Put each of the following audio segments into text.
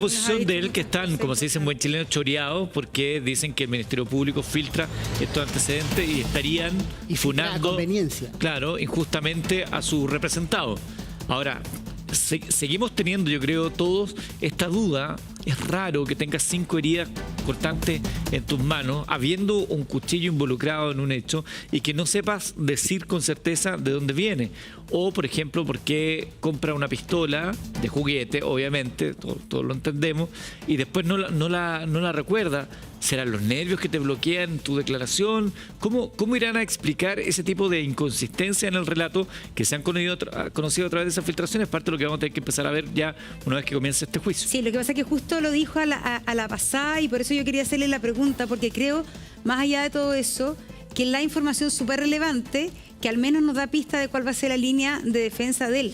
Posición de él que están, como se dice en buen chileno, choreados porque dicen que el Ministerio Público filtra estos antecedentes y estarían funando, conveniencia. claro, injustamente a su representado. Ahora, seguimos teniendo, yo creo, todos esta duda. Es raro que tengas 5 heridas cortantes en tus manos, habiendo un cuchillo involucrado en un hecho y que no sepas decir con certeza de dónde viene. O, por ejemplo, por qué compra una pistola de juguete, obviamente, todos lo entendemos, y después no la recuerda. ¿Serán los nervios que te bloquean tu declaración? ¿Cómo irán a explicar ese tipo de inconsistencia en el relato que se han conocido a través de esas filtraciones? Parte de lo que vamos a tener que empezar a ver ya una vez que comience este juicio. Sí, lo que pasa es que justo lo dijo a la pasada y por eso yo quería hacerle la pregunta, porque creo, más allá de todo eso, que la información súper relevante, que al menos nos da pista de cuál va a ser la línea de defensa de él.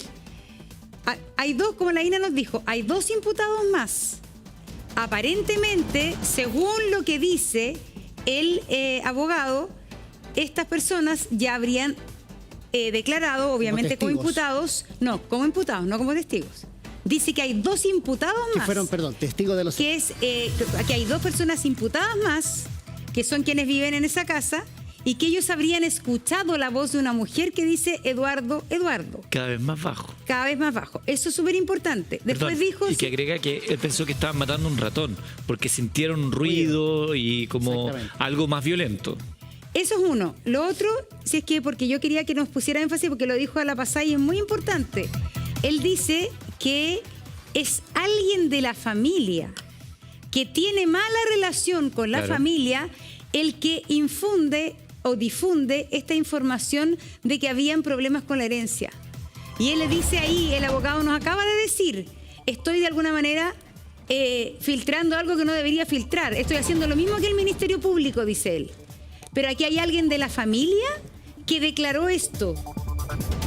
Hay dos, como la INA nos dijo, hay 2 imputados más. Aparentemente, según lo que dice el abogado, estas personas ya habrían declarado, obviamente como imputados, no como testigos. Dice que hay 2 imputados más. Que fueron, perdón, testigos de los... Que es que hay 2 personas imputadas más, que son quienes viven en esa casa, y que ellos habrían escuchado la voz de una mujer que dice Eduardo, Eduardo. Cada vez más bajo. Cada vez más bajo. Eso es súper importante. Después dijo... Y que agrega que él pensó que estaban matando un ratón, porque sintieron un ruido y como algo más violento. Eso es uno. Lo otro, si es que porque yo quería que nos pusiera énfasis, porque lo dijo a la pasada y es muy importante. Él dice que es alguien de la familia, que tiene mala relación con la familia, el que infunde o difunde esta información de que habían problemas con la herencia. Y él le dice ahí, el abogado nos acaba de decir, estoy de alguna manera filtrando algo que no debería filtrar. Estoy haciendo lo mismo que el Ministerio Público, dice él. Pero aquí hay alguien de la familia que declaró esto.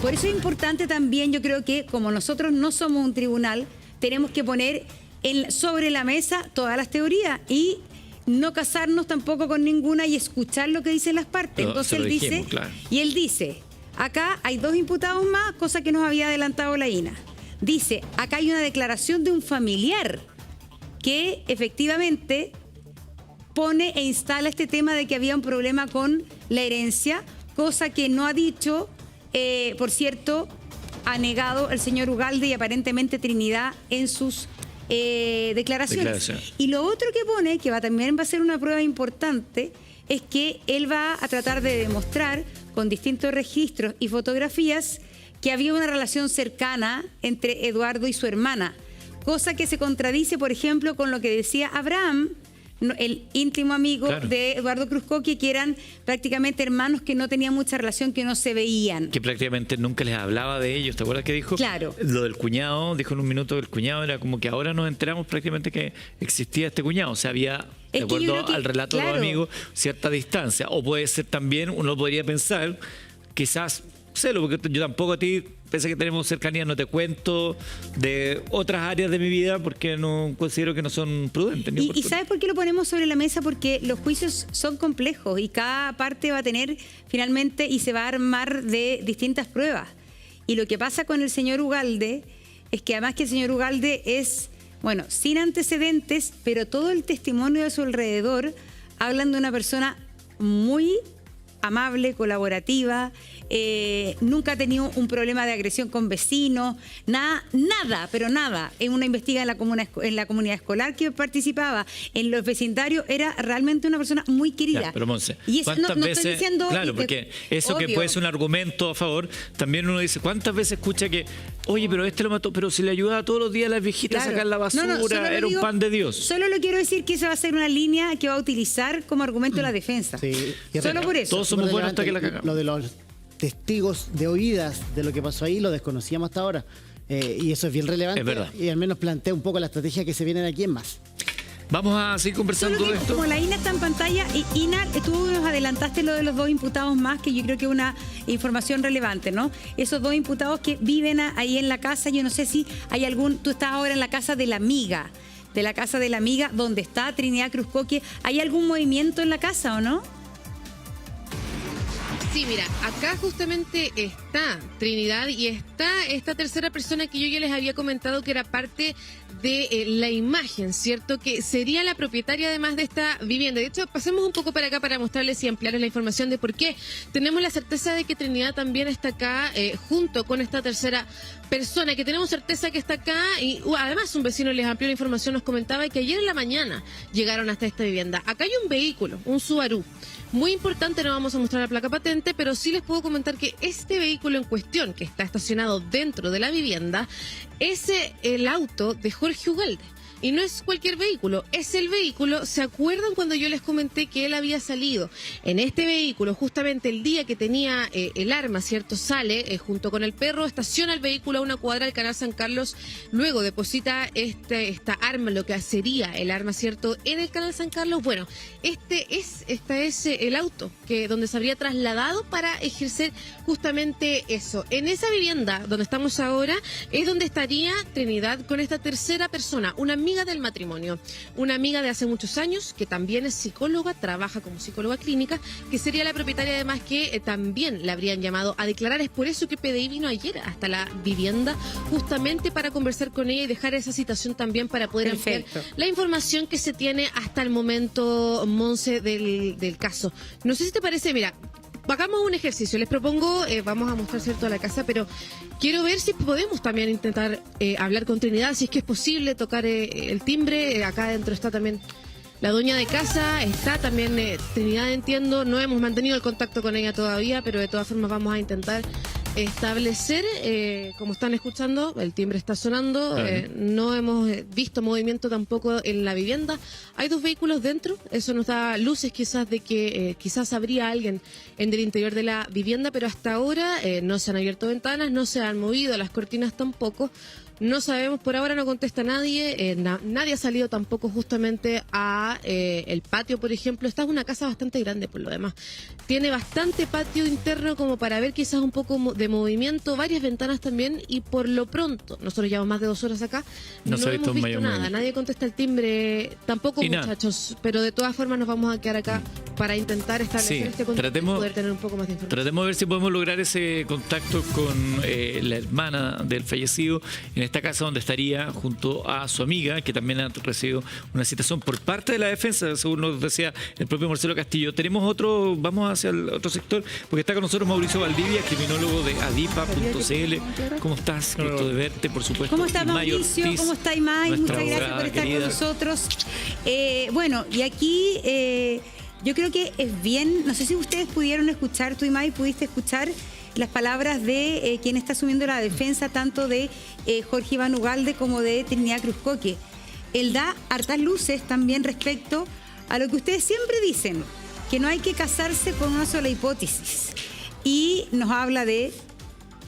Por eso es importante también, yo creo que como nosotros no somos un tribunal, tenemos que poner sobre la mesa todas las teorías y no casarnos tampoco con ninguna y escuchar lo que dicen las partes. Entonces él dice, y él dice, acá hay 2 imputados más, cosa que nos había adelantado la INA. Dice, acá hay una declaración de un familiar que efectivamente pone e instala este tema de que había un problema con la herencia, cosa que no ha dicho, por cierto, ha negado el señor Ugalde y aparentemente Trinidad en sus declaraciones. Y lo otro que pone, que también va a ser una prueba importante, es que él va a tratar de demostrar con distintos registros y fotografías que había una relación cercana entre Eduardo y su hermana, cosa que se contradice, por ejemplo, con lo que decía Abraham, el íntimo amigo de Eduardo Cruzcoque, que eran prácticamente hermanos que no tenían mucha relación, que no se veían. Que prácticamente nunca les hablaba de ellos, ¿te acuerdas que dijo? Claro. Lo del cuñado, dijo en un minuto que el cuñado era como que ahora nos enteramos prácticamente que existía este cuñado, o sea, había, de acuerdo al relato de los amigos, cierta distancia. O puede ser también, uno podría pensar, quizás, porque yo tampoco a ti, pese a que tenemos cercanía, no te cuento de otras áreas de mi vida porque no considero que no son prudentes. ¿Y sabes por qué lo ponemos sobre la mesa? Porque los juicios son complejos y cada parte va a tener finalmente y se va a armar de distintas pruebas. Y lo que pasa con el señor Ugalde es que además que el señor Ugalde es, bueno, sin antecedentes, pero todo el testimonio de su alrededor hablan de una persona muy amable, colaborativa, nunca ha tenido un problema de agresión con vecinos, nada, en una investigación en la comunidad escolar que participaba, en los vecindarios, era realmente una persona muy querida. Ya, pero Monse, y eso no estoy diciendo... Claro, porque eso obvio, que puede ser un argumento a favor, también uno dice, ¿cuántas veces escucha que, oye, pero este lo mató, pero si le ayudaba todos los días a las viejitas a sacar la basura, era un pan de Dios? Solo lo quiero decir que esa va a ser una línea que va a utilizar como argumento de la defensa. Sí, solo por eso. Todos somos buenos hasta que la cagamos. Lo de los testigos de oídas de lo que pasó ahí lo desconocíamos hasta ahora, y eso es bien relevante. Es verdad. Y al menos plantea un poco la estrategia que se viene de aquí en más. Vamos a seguir conversando de esto. Como la INA está en pantalla, y INA, tú nos adelantaste lo de los 2 imputados más, que yo creo que es una información relevante, ¿no? Esos 2 imputados que viven ahí en la casa, yo no sé si hay tú estás ahora en la casa de la amiga, donde está Trinidad Cruzcoque. ¿Hay algún movimiento en la casa o no? Sí, mira, acá justamente está Trinidad y está esta tercera persona que yo ya les había comentado que era parte de la imagen, ¿cierto? Que sería la propietaria además de esta vivienda. De hecho, pasemos un poco para acá para mostrarles y ampliarles la información de por qué tenemos la certeza de que Trinidad también está acá junto con esta tercera persona, que tenemos certeza que está acá y además un vecino les amplió la información, nos comentaba que ayer en la mañana llegaron hasta esta vivienda. Acá hay un vehículo, un Subaru. Muy importante, no vamos a mostrar la placa patente, pero sí les puedo comentar que este vehículo en cuestión, que está estacionado dentro de la vivienda, es el auto de Jorge Ugalde. Y no es cualquier vehículo, es el vehículo. ¿Se acuerdan cuando yo les comenté que él había salido en este vehículo justamente el día que tenía el arma, ¿cierto? Sale junto con el perro, estaciona el vehículo a una cuadra del Canal San Carlos, luego deposita esta arma, lo que sería el arma, ¿cierto? En el Canal San Carlos. Bueno, este es el auto donde se habría trasladado para ejercer justamente eso. En esa vivienda donde estamos ahora es donde estaría Trinidad con esta tercera persona, una amiga del matrimonio, una amiga de hace muchos años que también es psicóloga, trabaja como psicóloga clínica, que sería la propietaria además que también la habrían llamado a declarar. Es por eso que PDI vino ayer hasta la vivienda justamente para conversar con ella y dejar esa citación también para poder ampliar la información que se tiene hasta el momento, Monse, del caso. No sé si te parece, mira, hagamos un ejercicio, les propongo, vamos a mostrar cierto la casa, pero quiero ver si podemos también intentar hablar con Trinidad, si es que es posible tocar el timbre. Acá adentro está también la dueña de casa, está también Trinidad, entiendo, no hemos mantenido el contacto con ella todavía, pero de todas formas vamos a intentar establecer, como están escuchando, el timbre está sonando, no hemos visto movimiento tampoco en la vivienda. Hay dos vehículos dentro, eso nos da luces quizás de que quizás habría alguien en el interior de la vivienda, pero hasta ahora no se han abierto ventanas, no se han movido las cortinas tampoco. No sabemos, por ahora no contesta nadie, nadie ha salido tampoco justamente a el patio, por ejemplo. Esta es una casa bastante grande por lo demás. Tiene bastante patio interno como para ver quizás un poco de movimiento, varias ventanas también, y por lo pronto, nosotros llevamos más de 2 horas acá, no hemos visto nada, nadie contesta el timbre, tampoco muchachos, pero de todas formas nos vamos a quedar acá para intentar establecer este contacto y poder tener un poco más de información. Tratemos de ver si podemos lograr ese contacto con la hermana del fallecido, en esta casa donde estaría junto a su amiga, que también ha recibido una citación por parte de la defensa, según nos decía el propio Marcelo Castillo. Tenemos vamos hacia el otro sector, porque está con nosotros Mauricio Valdivia, criminólogo de adipa.cl. ¿Cómo estás? Gusto de verte, por supuesto. ¿Cómo está Mauricio? Ortiz, ¿cómo está Imai? Muchas gracias por estar con nosotros. Bueno, y aquí yo creo que es bien, no sé si ustedes pudieron escuchar, tú Imai, pudiste escuchar las palabras de quien está asumiendo la defensa tanto de Jorge Iván Ugalde como de Trinidad Cruzcoque. Él da hartas luces también respecto a lo que ustedes siempre dicen, que no hay que casarse con una sola hipótesis. Y nos habla de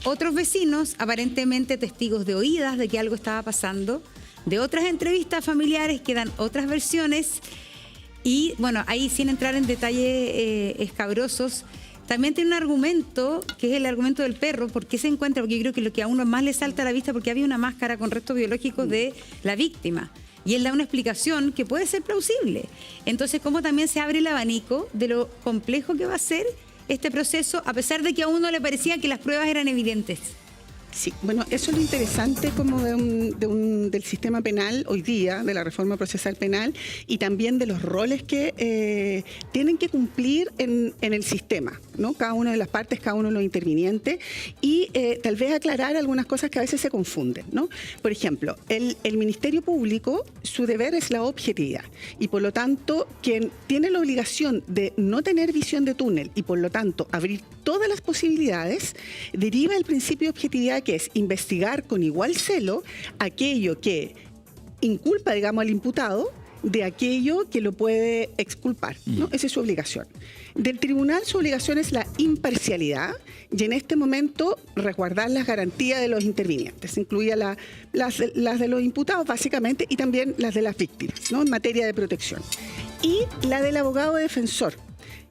otros vecinos, aparentemente testigos de oídas de que algo estaba pasando, de otras entrevistas familiares que dan otras versiones y, bueno, ahí sin entrar en detalles escabrosos, también tiene un argumento, que es el argumento del perro. ¿Por qué se encuentra? Porque yo creo que lo que a uno más le salta a la vista, porque había una máscara con restos biológicos de la víctima. Y él da una explicación que puede ser plausible. Entonces, ¿cómo también se abre el abanico de lo complejo que va a ser este proceso, a pesar de que a uno le parecía que las pruebas eran evidentes? Sí, bueno, eso es lo interesante como del sistema penal hoy día, de la reforma procesal penal y también de los roles que tienen que cumplir en el sistema, ¿no? Cada una de las partes, cada uno de los intervinientes y tal vez aclarar algunas cosas que a veces se confunden, ¿no? Por ejemplo, el Ministerio Público, su deber es la objetividad y por lo tanto quien tiene la obligación de no tener visión de túnel y por lo tanto abrir todas las posibilidades, deriva el principio de objetividad, que es investigar con igual celo aquello que inculpa, digamos, al imputado de aquello que lo puede exculpar, ¿no? Esa es su obligación. Del tribunal su obligación es la imparcialidad y en este momento resguardar las garantías de los intervinientes, incluía las de los imputados básicamente y también las de las víctimas, ¿no? En materia de protección. Y la del abogado defensor,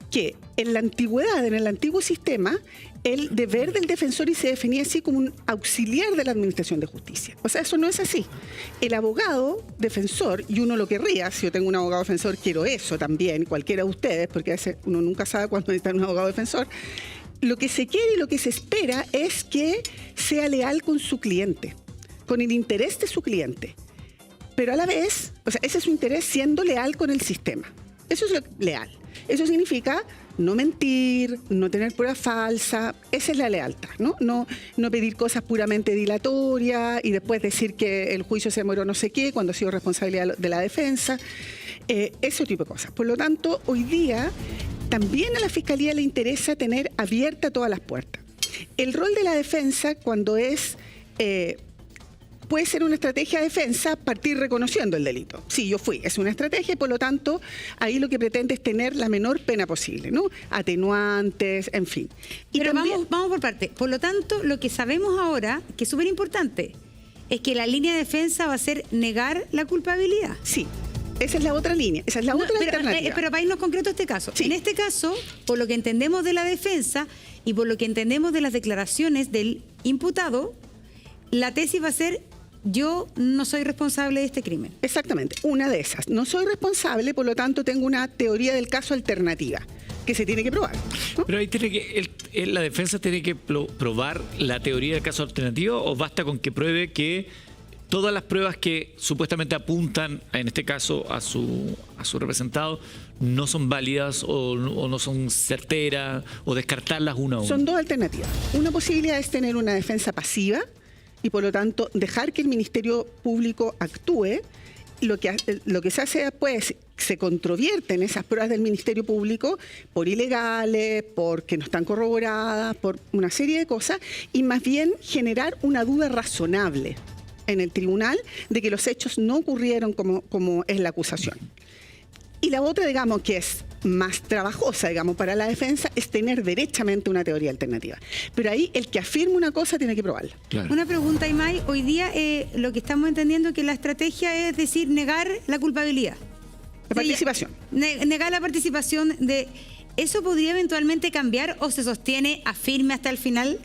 que en la antigüedad, en el antiguo sistema, el deber del defensor y se definía así como un auxiliar de la administración de justicia. O sea, eso no es así. El abogado defensor, y uno lo querría, si yo tengo un abogado defensor, quiero eso también, cualquiera de ustedes, porque a veces uno nunca sabe cuándo necesita un abogado defensor. lo que se quiere y lo que se espera es que sea leal con su cliente, con el interés de su cliente. Pero a la vez, o sea, ese es su interés siendo leal con el sistema. Eso es lo leal. Eso significa no mentir, no tener prueba falsa. Esa es la lealtad, ¿no? No pedir cosas puramente dilatorias y después decir que el juicio se demoró no sé qué, cuando ha sido responsabilidad de la defensa. Ese tipo de cosas. Por lo tanto, hoy día también a la Fiscalía le interesa tener abiertas todas las puertas. El rol de la defensa, cuando es... puede ser una estrategia de defensa partir reconociendo el delito. Sí, yo fui. Es una estrategia y por lo tanto ahí lo que pretende es tener la menor pena posible, ¿no? Atenuantes, en fin. Y Pero también, vamos por parte. Por lo tanto, lo que sabemos ahora, que es súper importante, es que la línea de defensa va a ser negar la culpabilidad. sí, esa es la otra línea, esa es la otra alternativa. Pero para irnos concreto a este caso. Sí. En este caso, por lo que entendemos de la defensa y por lo que entendemos de las declaraciones del imputado, la tesis va a ser: yo no soy responsable de este crimen. Exactamente, una de esas. No soy responsable, por lo tanto tengo una teoría del caso alternativa que se tiene que probar, ¿no? Pero ahí tiene que la defensa tiene que probar la teoría del caso alternativo, o basta con que pruebe que todas las pruebas que supuestamente apuntan, en este caso, a su representado, no son válidas o no son certeras, o descartarlas una a una. Son dos alternativas. Una posibilidad es tener una defensa pasiva y por lo tanto dejar que el Ministerio Público actúe. Lo que se hace después, se controvierten esas pruebas del Ministerio Público por ilegales, porque no están corroboradas, por una serie de cosas, y más bien generar una duda razonable en el tribunal de que los hechos no ocurrieron como es la acusación. Y la otra, digamos, que es más trabajosa, digamos, para la defensa, es tener derechamente una teoría alternativa. Pero ahí el que afirma una cosa tiene que probarla. Claro. Una pregunta, Imay. Hoy día lo que estamos entendiendo es que la estrategia es decir, negar la culpabilidad. La participación. Negar la participación de... ¿Eso podría eventualmente cambiar o se sostiene a firme hasta el final?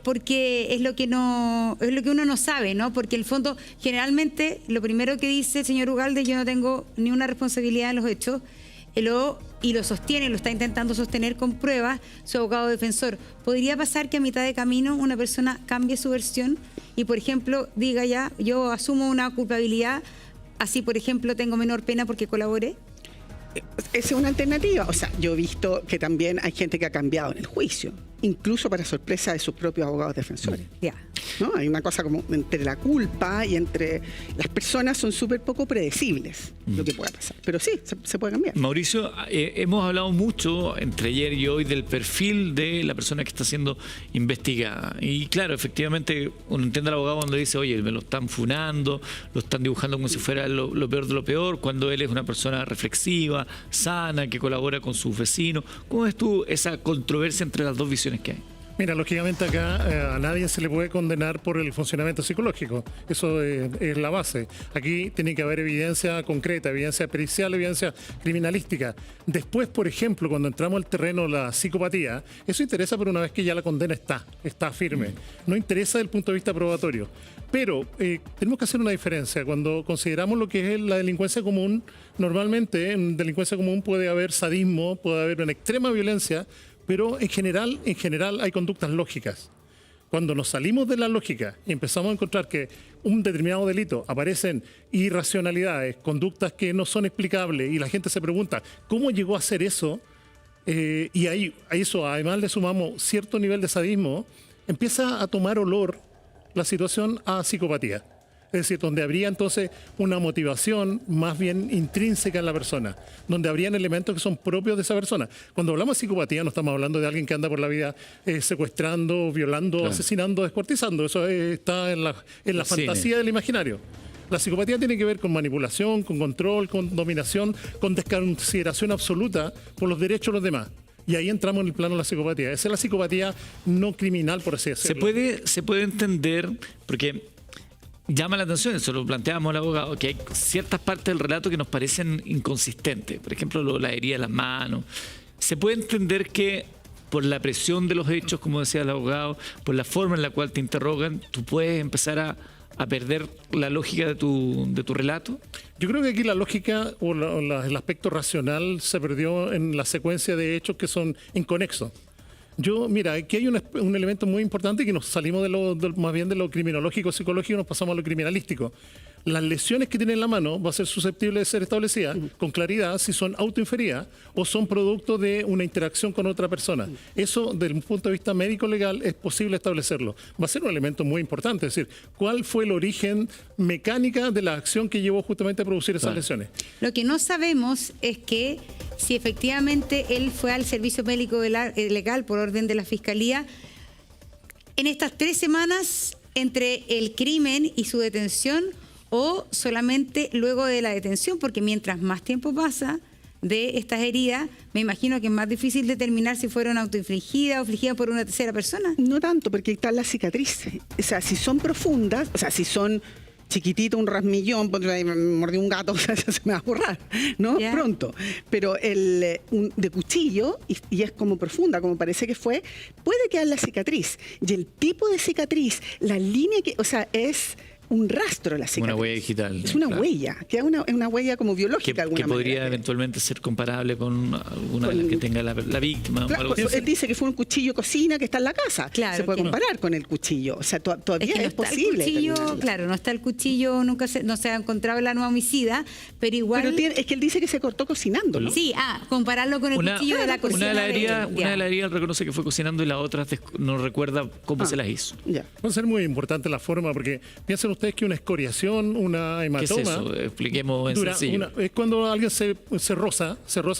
Porque es lo que uno no sabe, ¿no? Porque en el fondo, generalmente, lo primero que dice el señor Ugalde: yo no tengo ni una responsabilidad en los hechos, y lo sostiene, lo está intentando sostener con pruebas su abogado defensor. ¿Podría pasar que a mitad de camino una persona cambie su versión y, por ejemplo, diga ya, yo asumo una culpabilidad, así, por ejemplo, tengo menor pena porque colaboré? Esa es una alternativa. O sea, yo he visto que también hay gente que ha cambiado en el juicio, incluso para sorpresa de sus propios abogados defensores. Ya. ¿No? Hay una cosa como entre la culpa y entre las personas son súper poco predecibles lo que pueda pasar. Pero sí, se puede cambiar. Mauricio, hemos hablado mucho entre ayer y hoy del perfil de la persona que está siendo investigada. Y claro, efectivamente, uno entiende al abogado cuando dice: oye, me lo están funando, lo están dibujando como si fuera lo peor de lo peor, cuando él es una persona reflexiva, sana, que colabora con sus vecinos. ¿Cómo ves tú esa controversia entre las dos visiones que hay? Mira, lógicamente acá a nadie se le puede condenar por el funcionamiento psicológico. Eso es la base. Aquí tiene que haber evidencia concreta, evidencia pericial, evidencia criminalística. Después, por ejemplo, cuando entramos al terreno de la psicopatía, eso interesa por una vez que ya la condena está firme. No interesa desde el punto de vista probatorio. Pero tenemos que hacer una diferencia. Cuando consideramos lo que es la delincuencia común, normalmente en delincuencia común puede haber sadismo, puede haber una extrema violencia, pero en general hay conductas lógicas. Cuando nos salimos de la lógica y empezamos a encontrar que un determinado delito aparecen irracionalidades, conductas que no son explicables, y la gente se pregunta ¿cómo llegó a hacer eso? Y a eso además le sumamos cierto nivel de sadismo, empieza a tomar olor la situación a psicopatía. Es decir, donde habría entonces una motivación más bien intrínseca en la persona, donde habrían elementos que son propios de esa persona. Cuando hablamos de psicopatía no estamos hablando de alguien que anda por la vida secuestrando, violando, claro, asesinando, descuartizando. Eso está en la fantasía del imaginario. La psicopatía tiene que ver con manipulación, con control, con dominación, con desconsideración absoluta por los derechos de los demás. Y ahí entramos en el plano de la psicopatía. Esa es la psicopatía no criminal, por así decirlo. Se puede entender, porque llama la atención, eso lo planteábamos al abogado, que hay ciertas partes del relato que nos parecen inconsistentes. Por ejemplo, la herida de las manos. Se puede entender que por la presión de los hechos, como decía el abogado, por la forma en la cual te interrogan, tú puedes empezar a perder la lógica de tu relato. Yo creo que aquí la lógica o el aspecto racional se perdió en la secuencia de hechos que son inconexos. Mira, aquí hay un elemento muy importante que nos salimos más bien de lo criminológico, psicológico, y nos pasamos a lo criminalístico. Las lesiones que tiene en la mano va a ser susceptible de ser establecida con claridad si son autoinferidas o son producto de una interacción con otra persona. Eso, desde un punto de vista médico-legal, es posible establecerlo. Va a ser un elemento muy importante, es decir, cuál fue el origen mecánica de la acción que llevó justamente a producir esas lesiones. Lo que no sabemos es que si efectivamente él fue al servicio médico legal por orden de la Fiscalía en estas 3 semanas entre el crimen y su detención, o solamente luego de la detención, porque mientras más tiempo pasa de estas heridas, me imagino que es más difícil determinar si fueron autoinfligidas o infligidas por una tercera persona. No tanto, porque están las cicatrices. O sea, si son profundas, o sea, si son chiquitito, un rasmillón, me mordió un gato, o sea, se me va a borrar, ¿no? Ya. Pronto. Pero de cuchillo, y es como profunda, como parece que fue, puede quedar la cicatriz. Y el tipo de cicatriz, la línea que, o sea, es un rastro la cicatriz. Una huella digital. Es una claro. huella, que es una huella como biológica de alguna Que podría manera. eventualmente ser comparable con alguna de las que tenga la víctima. Claro, o algo así. él dice que fue un cuchillo de cocina que está en la casa. Claro, se puede que- comparar con el cuchillo. O sea, todavía que no es está posible. el cuchillo, determinarlo. claro, no está el cuchillo, no se ha encontrado el arma homicida, pero igual... Pero es que él dice que se cortó cocinando, ¿no? Sí, compararlo con el cuchillo de la cocina. una de las heridas Ya. él reconoce que fue cocinando y la otra no recuerda cómo se las hizo. Ya. Va a ser muy importante la forma, porque piensen ustedes que una escoriación, una ¿Qué es hematoma... eso? Expliquemos en sencillo. Es cuando alguien se roza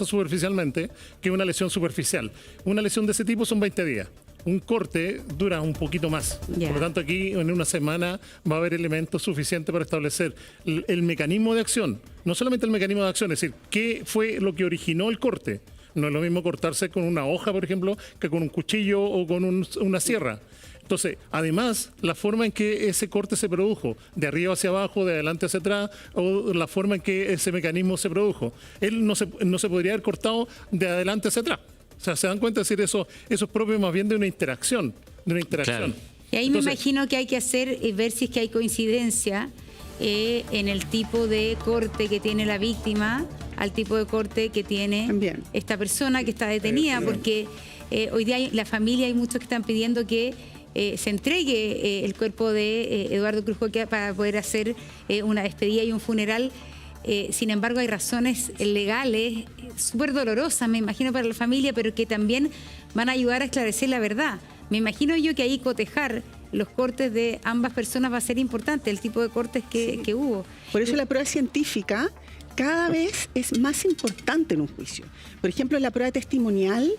superficialmente, que es una lesión superficial. Una lesión de ese tipo son 20 días. Un corte dura un poquito más. Ya. Por lo tanto, aquí en una semana va a haber elementos suficientes para establecer el mecanismo de acción. No solamente el mecanismo de acción, es decir, qué fue lo que originó el corte. No es lo mismo cortarse con una hoja, por ejemplo, que con un cuchillo o con una sierra. Entonces, además, la forma en que ese corte se produjo, de arriba hacia abajo, de adelante hacia atrás, o la forma en que ese mecanismo se produjo. Él no se podría haber cortado de adelante hacia atrás. O sea, ¿se dan cuenta? Es decir, eso es propio más bien de una interacción. Claro. Y ahí Entonces, me imagino que hay que hacer, ver si es que hay coincidencia en el tipo de corte que tiene la víctima al tipo de corte que tiene También. esta persona que está detenida, porque hoy día la familia, hay muchos que están pidiendo que se entregue el cuerpo de Eduardo Cruz Joquia para poder hacer una despedida y un funeral. Sin embargo, hay razones legales súper dolorosas, me imagino, para la familia, pero que también van a ayudar a esclarecer la verdad. Me imagino yo que ahí cotejar los cortes de ambas personas va a ser importante, el tipo de cortes que hubo. Por eso la prueba científica cada vez es más importante en un juicio. Por ejemplo, la prueba testimonial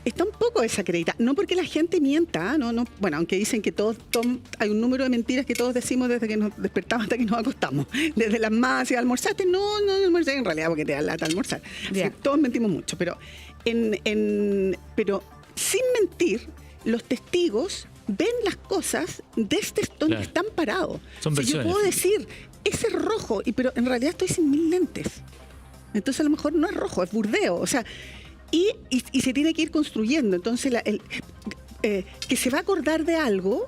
está un poco desacreditada. No porque la gente mienta, no, bueno, aunque dicen que hay un número de mentiras que todos decimos desde que nos despertamos hasta que nos acostamos. Desde las más, si almorzaste, no almorcé en realidad porque te da lata almorzar. Así Ya. que todos mentimos mucho, pero pero sin mentir, los testigos ven las cosas desde donde Claro. están parados. Son O sea, yo versiones. puedo decir, ese es rojo, pero en realidad estoy sin mis lentes. Entonces a lo mejor no es rojo, es burdeo. O sea, y se tiene que ir construyendo. Entonces que se va a acordar de algo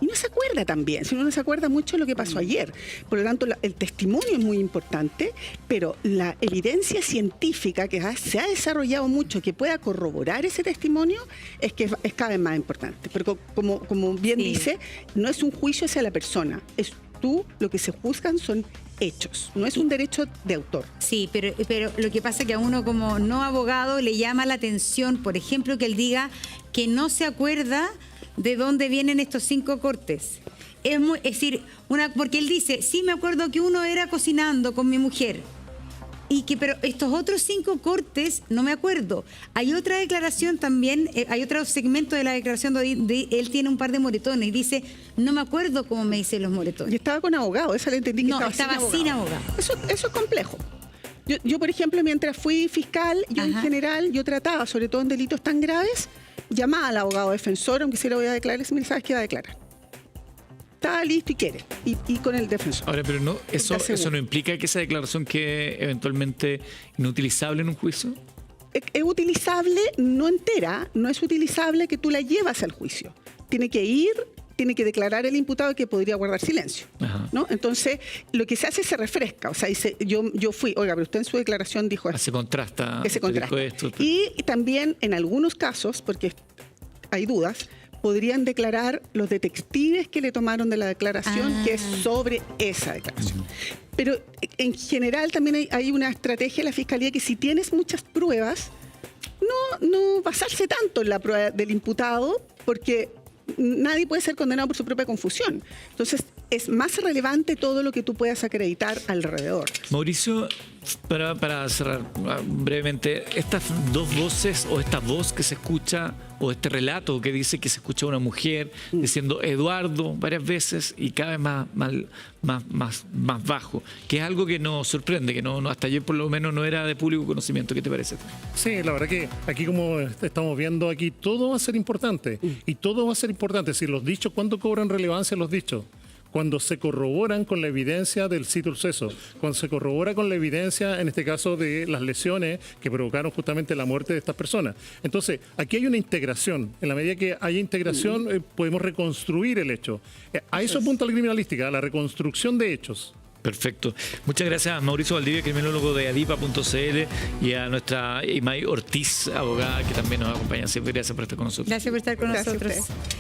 y no se acuerda también, si uno no se acuerda mucho de lo que pasó ayer. Por lo tanto, el testimonio es muy importante, pero la evidencia científica que se ha desarrollado mucho, que pueda corroborar ese testimonio, es cada vez más importante. Pero como bien Sí. dice, no es un juicio hacia la persona, lo que se juzgan son hechos, no es un derecho de autor. Sí, pero lo que pasa es que a uno como no abogado le llama la atención, por ejemplo, que él diga que no se acuerda de dónde vienen estos 5 cortes. Es decir, porque él dice, sí me acuerdo que uno era cocinando con mi mujer, pero estos otros 5 cortes no me acuerdo. Hay otra declaración también, hay otro segmento de la declaración donde él tiene un par de moretones y dice, no me acuerdo cómo me hice los Y moretones. estaba con abogado, esa le entendí que No, estaba sin abogado. Eso es complejo. Yo, por ejemplo, mientras fui fiscal, en Ajá. general, yo trataba, sobre todo en delitos tan graves, llamaba al abogado defensor, aunque si lo voy a declarar, y me ¿sabes qué va a declarar? Está listo y quiere, y con el defensor. Ahora, pero no, eso seguro. no implica que esa declaración quede eventualmente inutilizable en un juicio. Es utilizable, no entera, no es utilizable que tú la llevas al juicio. Tiene que declarar el imputado que podría guardar silencio, Ajá. ¿no? Entonces, lo que se hace es se refresca, o sea, dice, yo fui, oiga, pero usted en su declaración dijo esto. Se contrasta. Que se dijo contrasta. esto. Y también en algunos casos, porque hay dudas, podrían declarar los detectives que le tomaron de la declaración, que es sobre esa declaración. Pero en general también hay una estrategia de la Fiscalía que si tienes muchas pruebas, no basarse tanto en la prueba del imputado, porque nadie puede ser condenado por su propia confusión. Entonces, es más relevante todo lo que tú puedas acreditar alrededor. Mauricio, para cerrar brevemente, estas dos voces o esta voz que se escucha o este relato que dice que se escucha a una mujer diciendo Eduardo varias veces y cada vez más bajo, que es algo que nos sorprende, que no hasta ayer por lo menos no era de público conocimiento. ¿Qué te parece? Sí, la verdad que aquí, como estamos viendo aquí, todo va a ser importante. Y todo va a ser importante. Si los dichos, ¿cuándo cobran relevancia los dichos? Cuando se corroboran con la evidencia del sitio del suceso, cuando se corrobora con la evidencia, en este caso, de las lesiones que provocaron justamente la muerte de estas personas. Entonces, aquí hay una integración. En la medida que haya integración, podemos reconstruir el hecho. A eso apunta la criminalística, a la reconstrucción de hechos. Perfecto. Muchas gracias a Mauricio Valdivia, criminólogo de adipa.cl, y a nuestra Imay Ortiz, abogada, que también nos acompaña siempre. Gracias por estar con nosotros. Gracias por estar con Gracias a nosotros. ustedes.